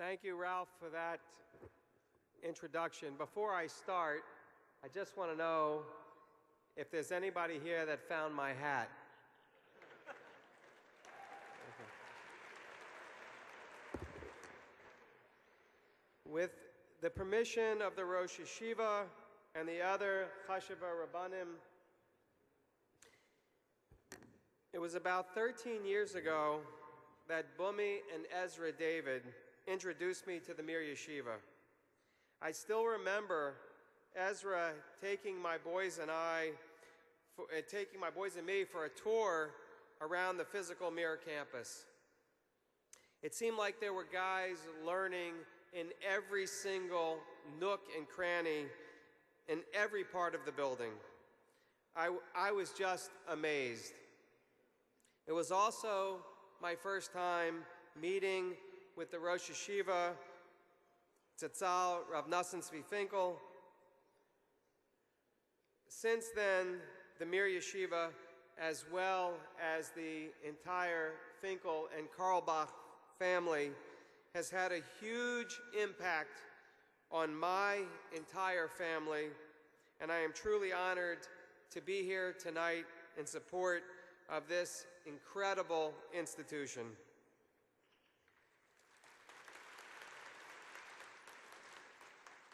Thank you, Ralph, for that introduction. Before I start, I just want to know if there's anybody here that found my hat. With the permission of the Rosh Yeshiva and the other Chashiva Rabbanim, it was about 13 years ago that Bumi and Ezra David introduced me to the Mir Yeshiva. I still remember Ezra taking my boys and me for a tour around the physical Mir campus. It seemed like there were guys learning in every single nook and cranny in every part of the building. I was just amazed. It was also my first time meeting with the Rosh Yeshiva, Tzatzal, Rav Nassim Tzvi Finkel. Since then, the Mir Yeshiva, as well as the entire Finkel and Carlbach family, has had a huge impact on my entire family, and I am truly honored to be here tonight in support of this incredible institution.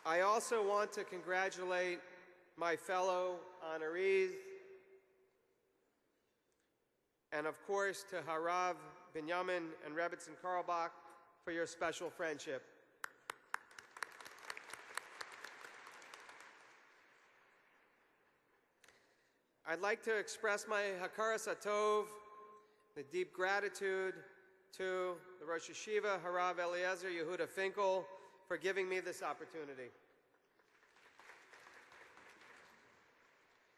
I also want to congratulate my fellow honorees, and of course to Harav Binyamin and Rebbetzin Karlbach for your special friendship. I'd like to express my hakaras hatov, the deep gratitude to the Rosh Yeshiva, Harav Eliezer Yehuda Finkel, for giving me this opportunity.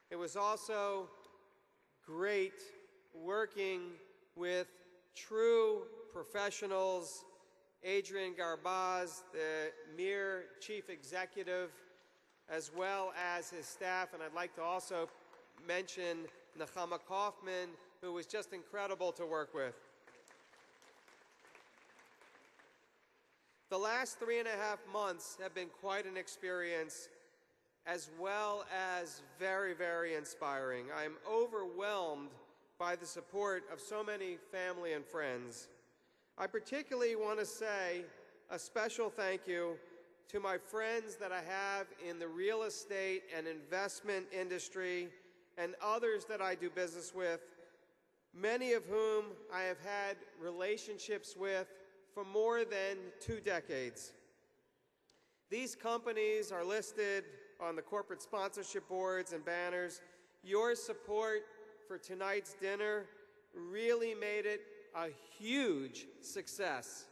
It was also great working with true professionals, Adrian Garbaz, the Mir Chief Executive, as well as his staff, and I'd like to also mention Nechama Kaufman, who was just incredible to work with. The last 3.5 months have been quite an experience, as well as very, very inspiring. I am overwhelmed by the support of so many family and friends. I particularly want to say a special thank you to my friends that I have in the real estate and investment industry and others that I do business with, many of whom I have had relationships with for more than 2 decades. These companies are listed on the corporate sponsorship boards and banners. Your support for tonight's dinner really made it a huge success.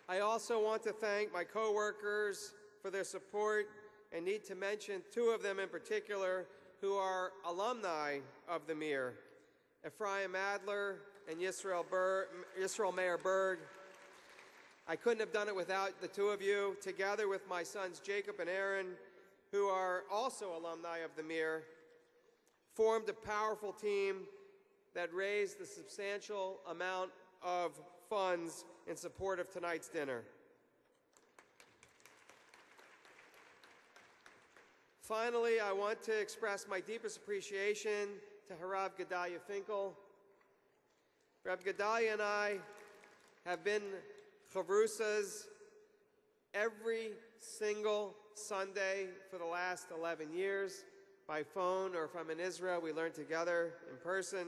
I also want to thank my coworkers for their support and need to mention 2 of them in particular who are alumni of the Mir, Ephraim Adler and Yisrael Meir Berg. I couldn't have done it without the 2 of you, together with my sons Jacob and Aaron, who are also alumni of the Mir, formed a powerful team that raised a substantial amount of funds in support of tonight's dinner. Finally, I want to express my deepest appreciation to Harav Gedalia Finkel. Reb Gedalia and I have been chavrusas every single Sunday for the last 11 years, by phone, or if I'm in Israel, we learn together in person.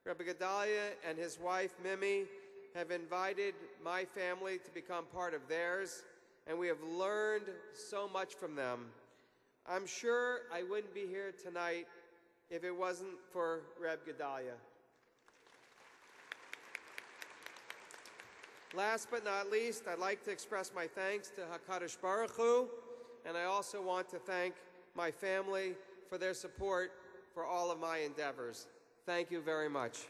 Rebbe Gedalia and his wife, Mimi, have invited my family to become part of theirs, and we have learned so much from them. I'm sure I wouldn't be here tonight if it wasn't for Reb Gedalia. Last but not least, I'd like to express my thanks to HaKadosh Baruch Hu, and I also want to thank my family for their support for all of my endeavors. Thank you very much.